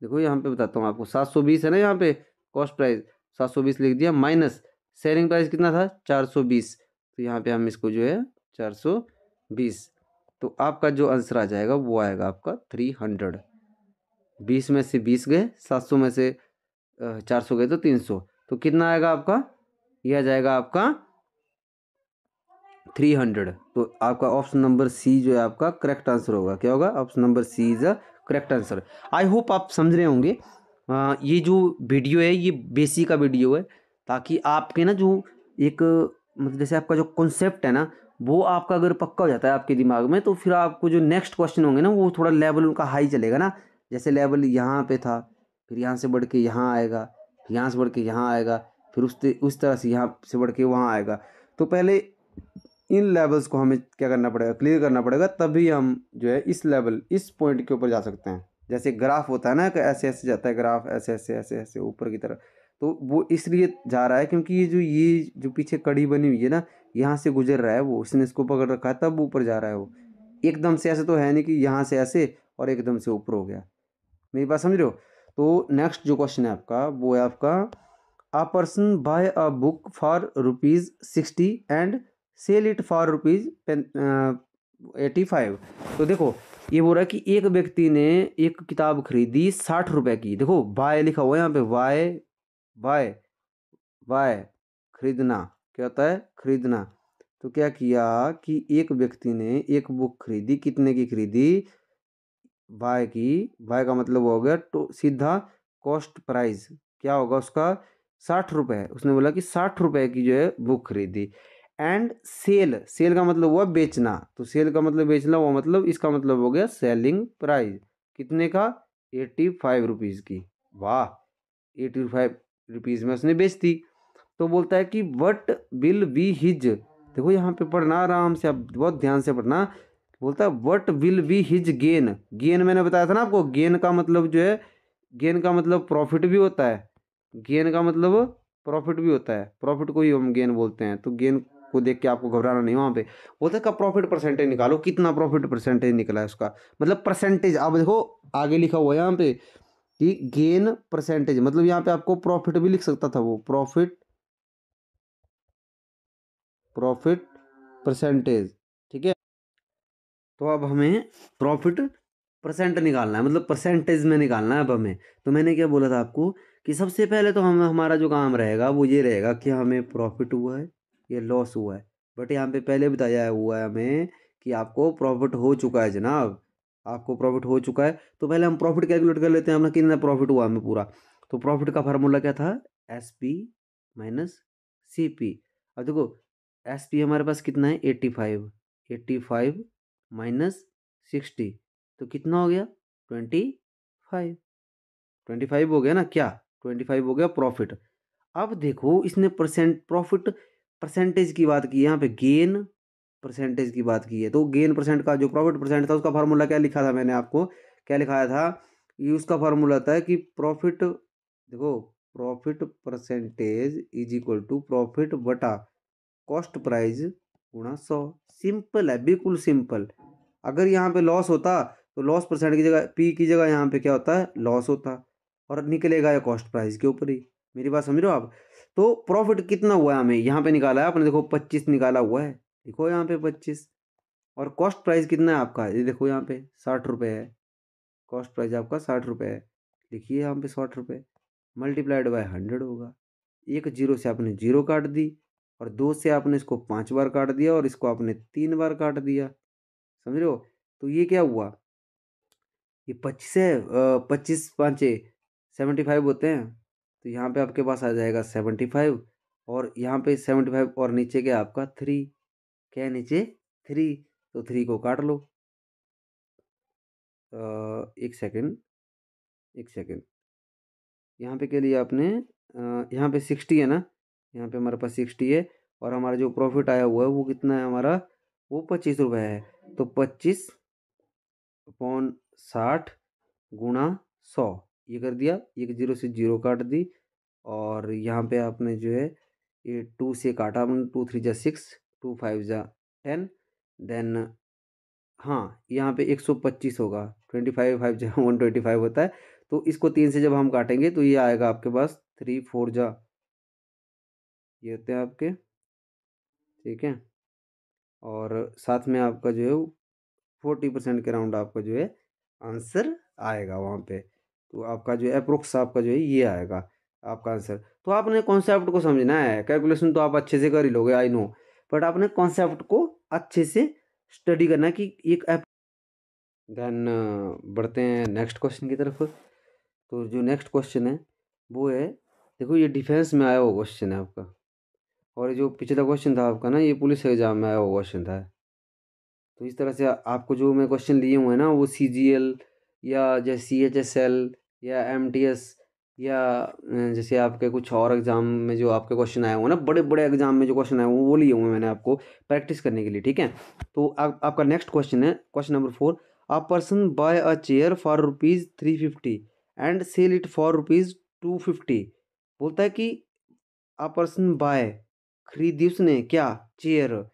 A: देखो यहाँ पे बताता हूँ आपको 720 है ना, यहाँ पे कॉस्ट प्राइस 720 लिख दिया, माइनस सेलिंग प्राइस कितना था 420। तो यहाँ पे हम इसको जो है 420। तो आपका जो आंसर आ जाएगा वो आएगा आपका 300। 20 में से 20 गए, 700 में से 400 गए तो 300। तो कितना आएगा आपका, यह आ जाएगा आपका 300। तो आपका ऑप्शन नंबर सी जो है आपका करेक्ट आंसर होगा। क्या होगा, option number C is a correct answer. I hope आप समझ रहे होंगे। ये जो वीडियो है ये बेसिक का वीडियो है, ताकि आपके ना जो एक मतलब जैसे आपका जो कॉन्सेप्ट है ना वो आपका अगर पक्का हो जाता है आपके दिमाग में, तो फिर आपको जो नेक्स्ट क्वेश्चन होंगे ना वो थोड़ा लेवल उनका हाई चलेगा ना। जैसे लेवल यहाँ पे था, फिर यहाँ से बढ़ के यहाँ आएगा, यहाँ से बढ़ के यहाँ आएगा, फिर उस तरह से यहाँ से बढ़ के वहाँ आएगा। तो पहले इन लेवल्स को हमें क्या करना पड़ेगा, क्लियर करना पड़ेगा, तभी हम जो है इस लेवल इस पॉइंट के ऊपर जा सकते हैं। जैसे ग्राफ होता है ना कि ऐसे ऐसे जाता है ग्राफ, ऐसे ऐसे ऐसे ऐसे ऊपर की तरफ, तो वो इसलिए जा रहा है क्योंकि ये जो पीछे कड़ी बनी हुई है ना, यहाँ से गुजर रहा है वो, उसने इसको पकड़ रखा है तब ऊपर जा रहा है वो। एकदम से ऐसे तो है नहीं कि यहाँ से ऐसे और एकदम से ऊपर हो गया। मेरी बात समझ रहे हो? तो नेक्स्ट जो क्वेश्चन है आपका वो है आपका, a person buy a book for ₹60 and sell it for ₹85। तो देखो ये बोल रहा है कि एक व्यक्ति ने एक किताब खरीदी 60 रुपए की। देखो बाय लिखा हुआ है यहाँ पे, बाय बाय बाय, खरीदना, क्या होता है खरीदना। तो क्या किया कि एक व्यक्ति ने एक बुक खरीदी, कितने की खरीदी, बाय की, बाय का मतलब हो गया तो सीधा कॉस्ट प्राइस क्या होगा उसका, 60 रुपये। उसने बोला कि 60 रुपये की जो है बुक खरीदी। एंड सेल, सेल का मतलब हुआ बेचना, तो सेल का मतलब बेचना हुआ, मतलब इसका मतलब हो गया सेलिंग प्राइस, कितने का, 85 रुपीज़ की। वाह, 85 रुपीज़ में उसने बेच दी। तो बोलता है कि वट विल बी हिज, देखो यहाँ पे पढ़ना आराम से, आप बहुत ध्यान से पढ़ना। बोलता है what will be his gain. Gain मैंने बताया था ना आपको, गेन का मतलब जो है, गेन का मतलब प्रॉफिट भी होता है, गेन का मतलब प्रॉफिट भी होता है, प्रॉफिट को ही हम गेन बोलते हैं। तो गेन को देख के आपको घबराना नहीं वहाँ पे। बोलते हैं का प्रॉफिट परसेंटेज निकालो, कितना प्रॉफिट परसेंटेज निकला है उसका, मतलब परसेंटेज। अब देखो आगे लिखा हुआ है यहाँ पे कि गेन परसेंटेज, मतलब यहाँ पे आपको प्रॉफिट भी लिख सकता था वो, प्रॉफिट, प्रॉफिट परसेंटेज, ठीक है। तो अब हमें प्रॉफिट परसेंट निकालना है, मतलब परसेंटेज में निकालना है अब हमें। तो मैंने क्या बोला था आपको कि सबसे पहले तो हम, हमारा जो काम रहेगा वो ये रहेगा कि हमें प्रॉफिट हुआ है या लॉस हुआ है। बट यहाँ पे पहले बताया हुआ है हमें कि आपको प्रॉफिट हो चुका है जनाब, आपको प्रॉफिट हो चुका है। तो पहले हम प्रॉफिट कैलकुलेट कर लेते हैं अपना, कितना प्रॉफिट हुआ हमें पूरा। तो प्रॉफिट का फार्मूला क्या था, SP माइनस CP। अब देखो SP हमारे पास कितना है, 85, 85 माइनस 60, तो कितना हो गया, 25, 25 हो गया ना क्या, 25 हो गया प्रॉफिट। अब देखो इसने प्रॉफिट परसेंटेज की बात की है, यहाँ पे गेन परसेंटेज की बात की है। तो गेन परसेंट का जो प्रॉफिट परसेंट था उसका फार्मूला क्या लिखा था मैंने आपको, क्या लिखाया था, ये उसका फार्मूला था कि प्रॉफिट, देखो profit percentage is equal to profit बटा कॉस्ट प्राइस गुणा 100। सिंपल है, बिल्कुल सिंपल। अगर यहाँ पे लॉस होता तो लॉस परसेंट की जगह, पी की जगह यहाँ पे क्या होता है, लॉस होता, और निकलेगा ये कॉस्ट प्राइस के ऊपर ही। मेरी बात समझ रहे हो आप? तो प्रॉफिट कितना हुआ है हमें यहाँ पे निकाला है आपने, देखो 25 निकाला हुआ है, देखो यहाँ पे 25। और कॉस्ट प्राइस कितना है आपका, ये देखो यहाँ पे 60 रुपये है, कॉस्ट प्राइस आपका 60 रुपये है। लिखिए यहाँ पे 60 रुपये मल्टीप्लाइड बाय 100 होगा। एक जीरो से आपने जीरो काट दी, और 2 से आपने इसको 5 बार काट दिया, और इसको आपने 3 बार काट दिया, समझ रहे हो? तो ये क्या हुआ, ये 25 है, 25 पाँचे 75 होते हैं। तो यहाँ पे आपके पास आ जाएगा 75, और यहाँ पे 75 और नीचे क्या है आपका 3, क्या है नीचे 3, तो 3 को काट लो। एक सेकेंड, एक सेकेंड, यहाँ पे क्या लिया आपने, यहाँ पे 60 है ना, यहाँ पे हमारे पास 60 है, और हमारा जो प्रॉफिट आया हुआ है वो कितना है हमारा, वो 25 रुपये है। तो 25/60 गुणा 100, ये कर दिया, एक जीरो से जीरो काट दी, और यहाँ पे आपने जो है ये 2 से काटा आपने, 2 3 जा 6, 2 5 जा 10, देन हाँ यहाँ पे 125 होगा, 25 5 जा 125 होता है। तो इसको 3 से जब हम काटेंगे तो ये आएगा आपके पास 3 4 जा, ये होते हैं आपके, ठीक है। और साथ में आपका जो है 40% के राउंड आपका जो है आंसर आएगा वहाँ पे। तो आपका जो है अप्रोक्स आपका जो है ये आएगा आपका आंसर। तो आपने कॉन्सेप्ट को समझना है, कैलकुलेशन तो आप अच्छे से कर ही लोगे आई नो, बट आपने कॉन्सेप्ट को अच्छे से स्टडी करना है कि एक ऐप। देन बढ़ते हैं नेक्स्ट क्वेश्चन की तरफ। तो जो नेक्स्ट क्वेश्चन है वो है, देखो ये डिफेंस में आया हुआ क्वेश्चन है आपका, और जो पिछला क्वेश्चन था आपका ना, ये पुलिस एग्जाम में आया हुआ क्वेश्चन था। तो इस तरह से आपको जो मैं क्वेश्चन लिए हुए हैं ना, वो CGL या जैसे CHSL या MTS, या जैसे आपके कुछ और एग्जाम में जो आपके क्वेश्चन आए हुए हैं ना, बड़े बड़े एग्जाम में जो क्वेश्चन आए हुए हैं वो लिए हुए हैं मैंने आपको प्रैक्टिस करने के लिए, ठीक है। तो आपका नेक्स्ट क्वेश्चन है question number 4, a person buy a chair for ₹350 and sell it for ₹250। बोलता है कि अ पर्सन बाय, खरीदी उसने क्या, चेयर।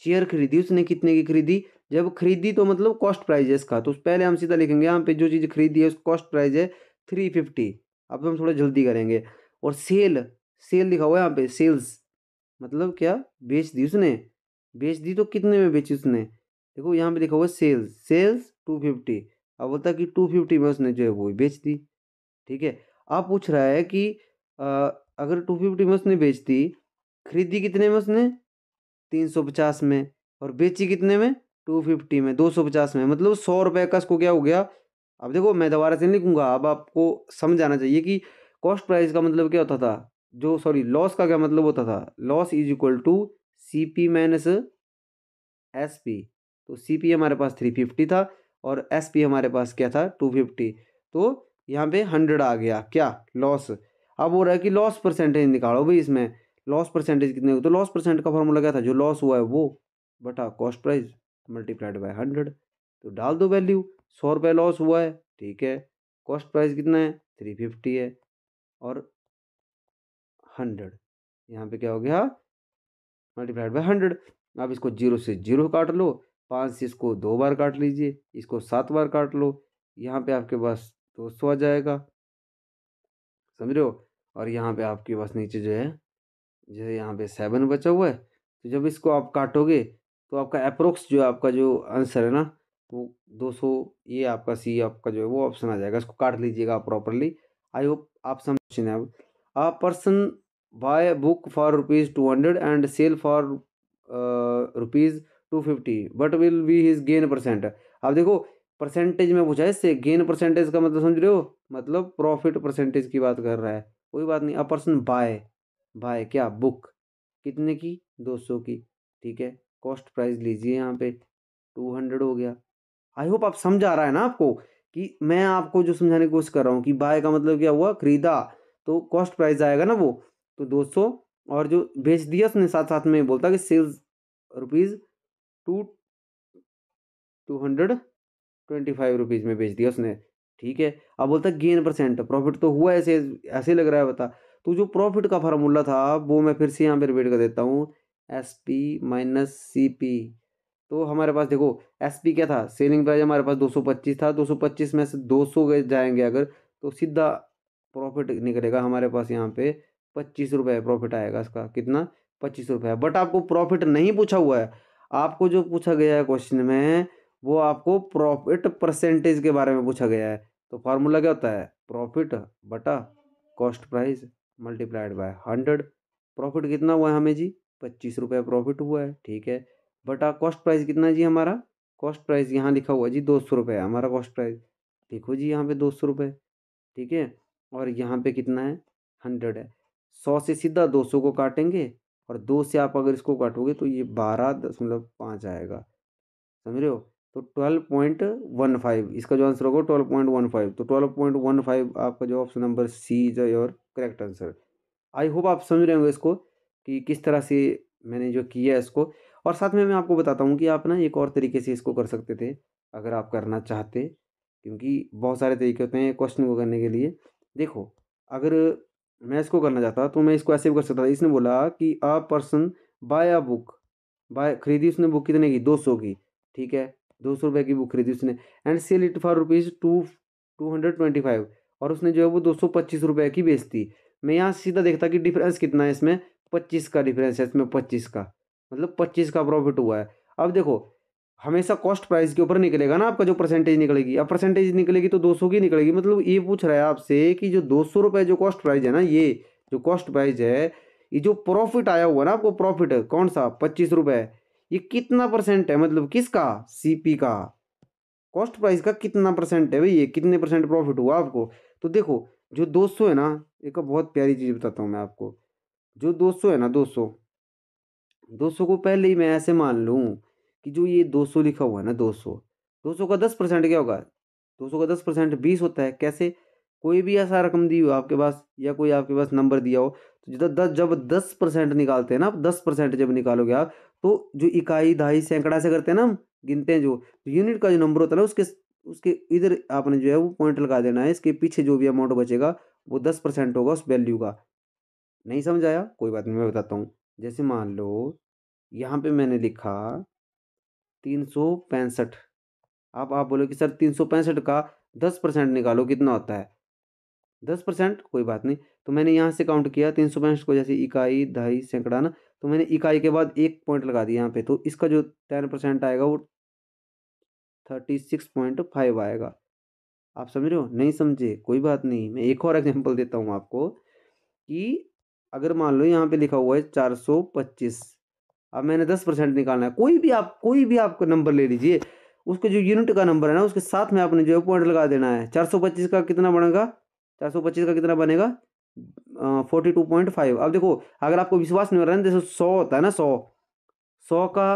A: चेयर खरीदी उसने, कितने की खरीदी, जब खरीदी तो मतलब कॉस्ट प्राइस है इसका, तो पहले हम सीधा लिखेंगे यहाँ पे जो चीज़ खरीदी है उसका कॉस्ट प्राइस है 350। अब हम थोड़ा जल्दी करेंगे। और सेल, सेल लिखा हुआ है यहाँ पे, सेल्स मतलब क्या, बेच दी उसने। बेच दी तो कितने में बेची उसने, देखो यहाँ पे लिखा हुआ है सेल्स, सेल्स 250। अब बोलता है कि 250 में उसने जो है वो बेच दी। ठीक है। अब पूछ रहा है कि अ, अगर 250 में उसने बेच दी, खरीदी कितने में उसने, 350 में, और बेची कितने में, 250 में, 250 में, मतलब 100 रुपये का इसको क्या हो गया। अब देखो मैं दोबारा से नहीं लिखूंगा, अब आपको समझ आना चाहिए कि कॉस्ट प्राइस का मतलब क्या होता था, जो सॉरी लॉस का क्या मतलब होता था, loss is equal to CP माइनस SP। तो CP हमारे पास 350 था और SP हमारे पास क्या था 250। तो यहाँ पे 100 आ गया क्या, लॉस। अब हो रहा है कि लॉस परसेंटेज निकालो भाई इसमें, लॉस परसेंटेज कितने हो, तो लॉस परसेंट का फॉर्मूला क्या था, जो लॉस हुआ है वो बटा कॉस्ट प्राइस मल्टीप्लाइड बाय 100। तो डाल दो वैल्यू, 100 रुपये लॉस हुआ है, ठीक है। कॉस्ट प्राइस कितना है, 350 है, और 100 यहाँ पे क्या हो गया, मल्टीप्लाइड बाय 100। अब इसको 0 से 0 काट लो, 5 से इसको 2 बार काट लीजिए, इसको 7 बार काट लो, यहाँ पे आपके पास 200 आ जाएगा, समझ रहे हो। और यहाँ पे आपके पास नीचे जो है, जैसे यहाँ पे 7 बचा हुआ है, तो जब इसको आप काटोगे तो आपका अप्रोक्स जो आपका जो आंसर है ना, वो 200, ये आपका सी आपका जो है वो ऑप्शन आ जाएगा। इसको काट लीजिएगा प्रॉपरली। आई होप आप समझ रहे हैं। अब a person buy book for ₹200 and sell for ₹250 but will be his gain percent. अब देखो परसेंटेज में पूछा है इससे, गेन परसेंटेज का मतलब समझ रहे हो, मतलब प्रॉफिट परसेंटेज की बात कर रहा है। कोई बात नहीं, अ पर्सन बाय, बाय क्या, बुक, कितने की, 200 की, ठीक है। कॉस्ट प्राइस लीजिए यहाँ पे 200 हो गया। आई होप आप समझ आ रहा है ना आपको, कि मैं आपको जो समझाने की कोशिश कर रहा हूँ कि बाय का मतलब क्या हुआ, खरीदा, तो कॉस्ट प्राइस आएगा ना वो, तो 200, और जो बेच दिया उसने साथ साथ में बोलता कि सेल्स रुपीज़ टू 225 में बेच दिया उसने, ठीक है। अब बोलता है गेन परसेंट, प्रॉफिट तो हुआ, ऐसे ऐसे लग रहा है बता। तो जो प्रॉफिट का फार्मूला था वो मैं फिर से यहाँ पे रिपीट कर देता हूँ, SP माइनस CP। तो हमारे पास देखो SP क्या था, सेलिंग प्राइस हमारे पास 225 था, 225 में से 200 गए जाएंगे अगर, तो सीधा प्रॉफिट निकलेगा हमारे पास यहाँ पे 25 रुपये प्रॉफिट आएगा इसका, कितना, 25 रुपये। बट आपको प्रॉफिट नहीं पूछा हुआ है, आपको जो पूछा गया है क्वेश्चन में वो आपको प्रॉफिट परसेंटेज के बारे में पूछा गया है। तो फार्मूला क्या होता है, प्रॉफिट बटा cost price multiplied by 100। Profit कितना हुआ है हमें जी, 25 रुपये प्रॉफिट हुआ है, ठीक है। बटा कॉस्ट प्राइस कितना है जी हमारा, कॉस्ट प्राइस यहाँ लिखा हुआ है जी 200 रुपये हमारा कॉस्ट प्राइस, देखो जी यहाँ पे 200 रुपये, ठीक है। और यहाँ पे कितना है, 100 है। 100 से सीधा 200 को काटेंगे, और 2 से आप अगर इसको काटोगे तो ये 12.5 आएगा, समझ रहे हो। तो 12.15 इसका जो आंसर होगा 12.15, तो 12.15 आपका जो option number C is your correct answer. I hope आप समझ रहे होंगे इसको, कि किस तरह से मैंने जो किया है इसको। और साथ में मैं आपको बताता हूँ कि आप ना एक और तरीके से इसको कर सकते थे, अगर आप करना चाहते, क्योंकि बहुत सारे तरीके होते हैं क्वेश्चन को करने के लिए। देखो अगर मैं इसको करना चाहता तो मैं इसको ऐसे भी कर सकता था। इसने बोला कि a person buy a book, buy खरीदी उसने बुक कितने की, 200 की, ठीक है। 200 रुपये की बुक खरीदी उसने, एंड सेल इट फॉर ₹225, और उसने जो है वो 225 रुपये की बेच दी। मैं यहाँ सीधा देखता कि डिफरेंस कितना है इसमें, 25 का डिफरेंस है इसमें, 25 का, मतलब 25 का प्रॉफिट हुआ है। अब देखो हमेशा कॉस्ट प्राइस के ऊपर निकलेगा ना आपका जो परसेंटेज निकलेगी, अब परसेंटेज निकलेगी तो 200 की निकलेगी। मतलब ये पूछ रहा है आपसे कि जो 200 रुपये जो कॉस्ट प्राइस है ना, ये जो कॉस्ट प्राइस है, ये जो प्रॉफिट आया हुआ ना आपको, प्रॉफिट कौन सा, 25 रुपये, ये कितना परसेंट है, मतलब किसका, CP का, कॉस्ट प्राइस का कितना परसेंट है भाई, ये कितने परसेंट प्रॉफिट हुआ आपको। तो देखो जो 200 है ना, एक बहुत प्यारी चीज़ बताता हूँ मैं आपको, जो 200 है ना, 200, 200 को पहले ही मैं ऐसे मान लूँ कि जो ये 200 लिखा हुआ है ना, 200, 200 का 10% क्या होगा, 200 का 10% 20 होता है। कैसे, कोई भी ऐसा रकम दी हो आपके पास, या कोई आपके पास नंबर दिया हो, तो जब 10% निकालते हैं ना आप, 10% जब निकालोगे आप, तो जो इकाई, दहाई, सैकड़ा से करते हैं ना हम, गिनते हैं जो यूनिट का जो नंबर होता है ना, उसके उसके इधर आपने जो है वो पॉइंट लगा देना है, इसके पीछे जो भी अमाउंट बचेगा वो 10% होगा उस वैल्यू का। नहीं समझ आया? कोई बात नहीं, मैं बताता हूँ। जैसे मान लो यहाँ पे मैंने लिखा 365। आप बोलो कि सर 365 का 10% निकालो कितना होता है? 10%, कोई बात नहीं। तो मैंने यहाँ से काउंट किया 365 को, जैसे इकाई, दहाई, सैकड़ा ना, तो मैंने इकाई के बाद एक पॉइंट लगा दिया यहाँ पे, तो इसका जो 10% आएगा वो 36.5 आएगा। आप समझ रहे हो? नहीं समझे? कोई बात नहीं, मैं एक और एग्जांपल देता हूँ आपको कि अगर मान लो यहाँ पे लिखा हुआ है 425। अब मैंने 10% निकालना है, कोई भी आपको नंबर ले लीजिए, उसके जो यूनिट का नंबर है ना उसके साथ में आपने जो है पॉइंट लगा देना है। 425 का कितना बनेगा? 425 का कितना बनेगा? 42.5। अब देखो, अगर आपको विश्वास नहीं हो रहा है ना, जैसे 100 होता है ना, 100 का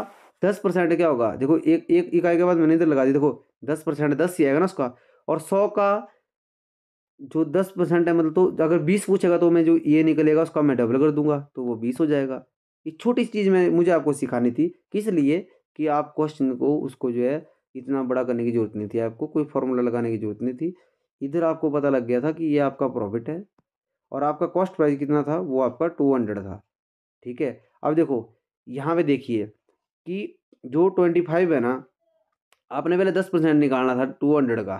A: 10% क्या होगा? देखो, एक एक इकाई के बाद मैंने इधर लगा दी, देखो 10% 10 ही आएगा ना उसका। और 100 का जो 10% है, मतलब तो अगर 20 पूछेगा तो मैं जो ये निकलेगा उसका मैं डबल कर दूंगा, तो वो 20 हो जाएगा। ये छोटी चीज़ में मुझे आपको सिखानी थी, किस लिए कि आप क्वेश्चन को उसको जो है इतना बड़ा करने की जरूरत नहीं थी, आपको कोई फॉर्मूला लगाने की जरूरत नहीं थी। इधर आपको पता लग गया था कि ये आपका प्रॉफिट है और आपका कॉस्ट प्राइस कितना था, वो आपका 200 था। ठीक है। अब देखो यहाँ पे देखिए कि जो 25 है ना, आपने पहले 10% निकालना था 200 का।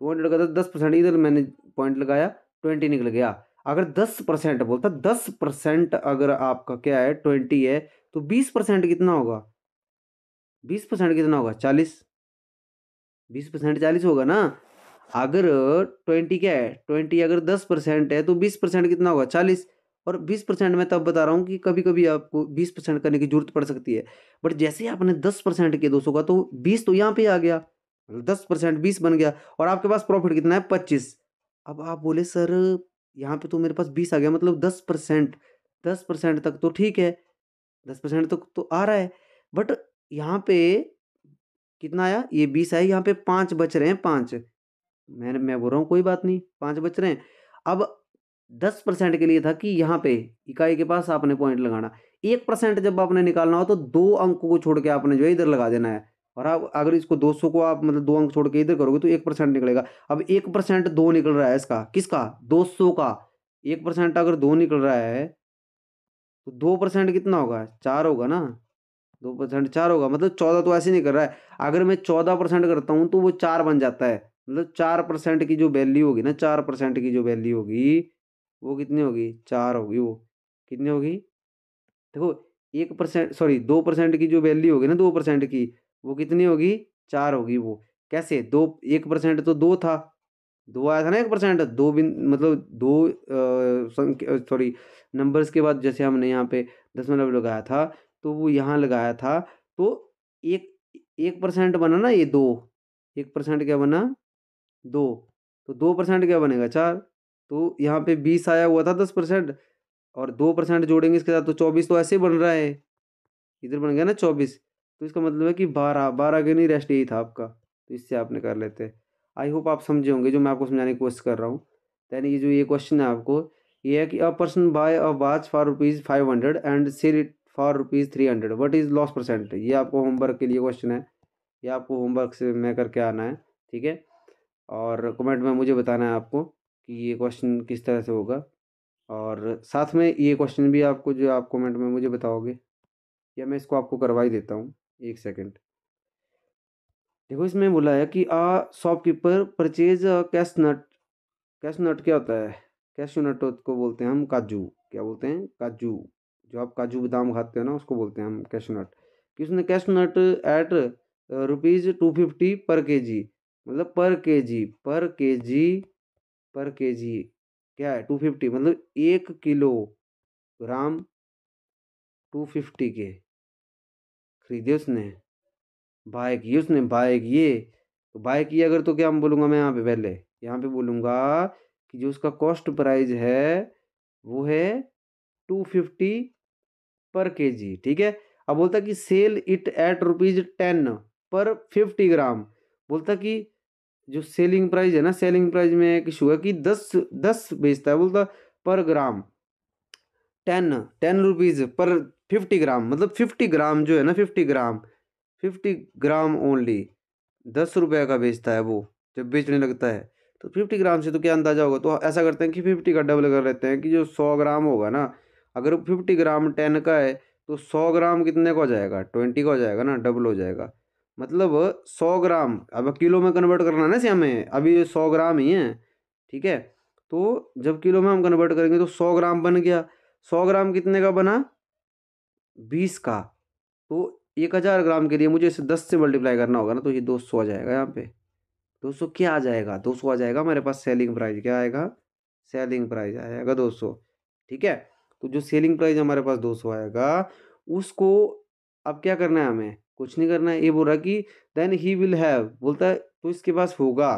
A: 200 का 10% इधर मैंने पॉइंट लगाया, 20 निकल गया। अगर 10% बोलता, 10% अगर आपका क्या है 20 है, तो 20% कितना होगा? 20% कितना होगा? 40। 20% 40 होगा ना। अगर 20 क्या है, 20 अगर 10% है तो 20% कितना होगा? 40। और 20% मैं तब बता रहा हूँ कि कभी कभी आपको 20% करने की जरूरत पड़ सकती है, बट जैसे ही आपने 10% किया 200 का, तो 20 तो यहाँ पे आ गया, 10% 20 बन गया, और आपके पास प्रॉफिट कितना है? 25। अब आप बोले सर यहाँ पे तो मेरे पास 20 आ गया, मतलब 10%, 10% तक तो ठीक है, 10% तक तो आ रहा है, बट यहाँ पे कितना आया? ये 20 आया, यहाँ पे 5 बच रहे हैं, 5। मैं बोल रहा हूँ कोई बात नहीं, 5 बच रहे हैं। अब 10% के लिए था कि यहाँ पे इकाई के पास आपने पॉइंट लगाना, 1% जब आपने निकालना हो तो 2 अंक को छोड़ के आपने जो है इधर लगा देना है। और आप अगर इसको 200 को आप मतलब 2 अंक छोड़ के इधर करोगे तो 1% निकलेगा। अब 1% 2 निकल रहा है इसका, किसका? 200 का। 1% अगर 2 निकल रहा है तो 2% कितना होगा? 4 होगा ना। 2% 4 होगा, मतलब 14 तो ऐसे नहीं कर रहा है। अगर मैं 14% करता हूँ तो वो 4 बन जाता है, मतलब 4% की जो वैल्यू होगी ना, 4% की जो वैल्यू होगी वो कितनी होगी? 4 होगी। वो कितनी होगी? देखो, 1% सॉरी 2% की जो वैल्यू होगी ना, 2% की, वो कितनी होगी? 4 होगी। वो कैसे? 1% तो 2 था, 2 आया था ना, 1% दो बिन मतलब दो सॉरी नंबर्स के बाद जैसे हमने यहाँ पे दशमलव लगाया था, तो वो यहाँ लगाया था, तो एक 1% बना ना, ये 2, 1% क्या बना? 2। तो 2% क्या बनेगा? 4। तो यहाँ पे 20 आया हुआ था 10%, और 2% जोड़ेंगे इसके साथ तो 24 तो ऐसे ही बन रहा है, इधर बन गया ना 24। तो इसका मतलब है कि 12 के नहीं, रेस्ट यही था आपका, तो इससे आपने कर लेते। आई होप आप समझे होंगे जो मैं आपको समझाने की कोशिश कर रहा हूँ। यानी कि जो ये क्वेश्चन है आपको, ये है कि a person buy a watch for ₹500 and sell it for ₹300, what is loss percent? ये आपको होमवर्क के लिए क्वेश्चन है, ये आपको होमवर्क से मैं करके आना है। ठीक है, और कमेंट में मुझे बताना है आपको कि ये क्वेश्चन किस तरह से होगा, और साथ में ये क्वेश्चन भी आपको जो आप कमेंट में मुझे बताओगे, या मैं इसको आपको करवा ही देता हूँ। एक सेकंड। देखो, इसमें बोला है कि शॉपकीपर परचेज कैश नट। कैश नट क्या होता है? कैश्यू नट को बोलते हैं हम काजू। क्या बोलते हैं? काजू। जो आप काजू बादाम खाते हो ना, उसको बोलते हैं हम कैश्यू नट। कि उसने कैश नट एट ₹250 पर केजी, मतलब पर केजी क्या है? 250, मतलब 1 किलोग्राम 250 के खरीदे उसने, बाय किए उसने, बाय किए। तो बाय किए अगर, तो क्या हम बोलूँगा मैं यहाँ पे? पहले यहाँ पे बोलूँगा कि जो उसका कॉस्ट प्राइस है वो है 250 पर केजी। ठीक है। अब बोलता कि सेल इट एट ₹10 पर 50 ग्राम। बोलता कि जो सेलिंग प्राइस है ना, सेलिंग प्राइस में एक इशू है कि 10 बेचता है, बोलता पर ग्राम 10 ₹10 पर 50 ग्राम, मतलब 50 ग्राम जो है ना, 50 ग्राम ओनली 10 रुपये का बेचता है वो, जब बेचने लगता है। तो 50 ग्राम से तो क्या अंदाजा होगा, तो ऐसा करते हैं कि 50 का डबल कर लेते हैं कि जो 100 ग्राम होगा ना, अगर 50 ग्राम 10 का है तो 100 ग्राम कितने का हो जाएगा, 20 का हो जाएगा ना, डबल हो जाएगा। मतलब 100 ग्राम, अब किलो में कन्वर्ट करना है ना से हमें, अभी ये 100 ग्राम ही है, ठीक है। तो जब किलो में हम कन्वर्ट करेंगे तो 100 ग्राम बन गया। 100 ग्राम कितने का बना, 20 का। तो 1000 ग्राम के लिए मुझे इसे 10 से मल्टीप्लाई करना होगा ना, तो ये 200 आ जाएगा यहाँ पे। 200 क्या आ जाएगा, 200 आ जाएगा हमारे पास सेलिंग प्राइस, क्या आएगा, सेलिंग प्राइस आएगा 200, ठीक है। तो जो सेलिंग प्राइस हमारे पास 200 आएगा, उसको अब क्या करना है हमें, कुछ नहीं करना है। ये बोल रहा कि देन ही विल हैव, बोलता है तो इसके पास होगा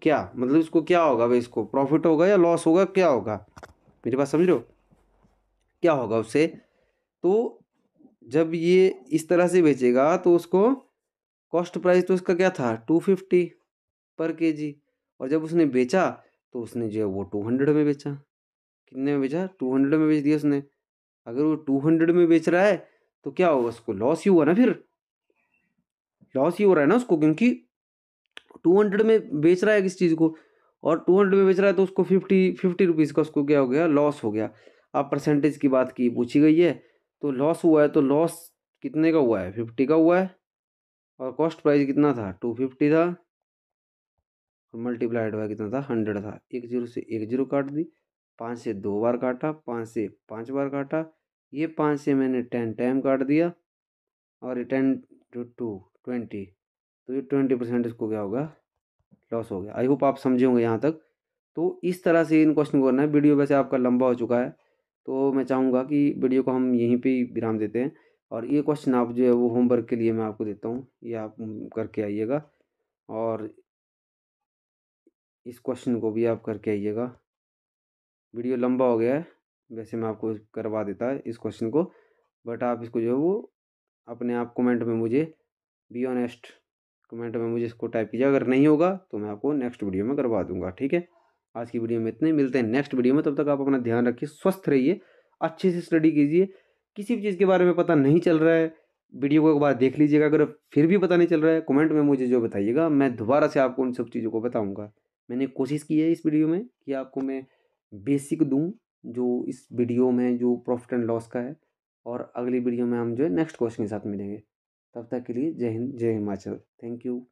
A: क्या, मतलब इसको क्या होगा भाई, इसको प्रॉफिट होगा या लॉस होगा, क्या होगा, मेरी बात समझ रहे हो, क्या होगा उससे। तो जब ये इस तरह से बेचेगा तो उसको कॉस्ट प्राइस तो उसका क्या था, 250 पर केजी, और जब उसने बेचा तो उसने जो है वो 200 में बेचा। कितने में बेचा, 200 में बेच दिया उसने। अगर वो 200 में बेच रहा है तो क्या होगा, उसको लॉस ही हुआ ना, फिर लॉस ही हो रहा है ना उसको, क्योंकि 200 में बेच रहा है किस चीज़ को, और 200 में बेच रहा है तो उसको 50 रुपीज़ का उसको क्या हो गया, लॉस हो गया। अब परसेंटेज की बात की पूछी गई है, तो लॉस हुआ है, तो लॉस कितने का हुआ है, 50 का हुआ है, और कॉस्ट प्राइस कितना था, 250 था, और मल्टीप्लाइड हुआ कितना था, 100 था। एक जीरो से एक जीरो काट दी, 5 से 2 बार काटा, 5 से 5 बार काटा, ये 5 से मैंने 10 टाइम काट दिया, और ये 10 टू 20, तो ये 20% इसको क्या होगा, लॉस हो गया। आई होप आप समझे होंगे यहाँ तक। तो इस तरह से इन क्वेश्चन को करना है। वीडियो वैसे आपका लंबा हो चुका है, तो मैं चाहूँगा कि वीडियो को हम यहीं पे ही विराम देते हैं, और ये क्वेश्चन आप जो है वो होमवर्क के लिए मैं आपको देता हूँ, ये आप करके आइएगा, और इस क्वेश्चन को भी आप करके आइएगा। वीडियो लंबा हो गया है, वैसे मैं आपको करवा देता है इस क्वेश्चन को, बट आप इसको जो है वो अपने आप कमेंट में मुझे, बी ऑनेस्ट, कमेंट में मुझे इसको टाइप कीजिए। अगर नहीं होगा तो मैं आपको नेक्स्ट वीडियो में करवा दूंगा, ठीक है। आज की वीडियो में इतने, मिलते हैं नेक्स्ट वीडियो में। तब तक आप अपना ध्यान रखिए, स्वस्थ रहिए, अच्छे से स्टडी कीजिए। किसी भी चीज़ के बारे में पता नहीं चल रहा है, वीडियो को एक बार देख लीजिएगा। अगर फिर भी पता नहीं चल रहा है, कमेंट में मुझे जो बताइएगा, मैं दोबारा से आपको उन सब चीज़ों को बताऊँगा। मैंने कोशिश की है इस वीडियो में कि आपको मैं बेसिक दूँ, जो इस वीडियो में जो प्रॉफिट एंड लॉस का है, और अगली वीडियो में हम जो है नेक्स्ट क्वेश्चन के साथ मिलेंगे। तब तक के लिए जय हिंद, जय हिमाचल, थैंक यू।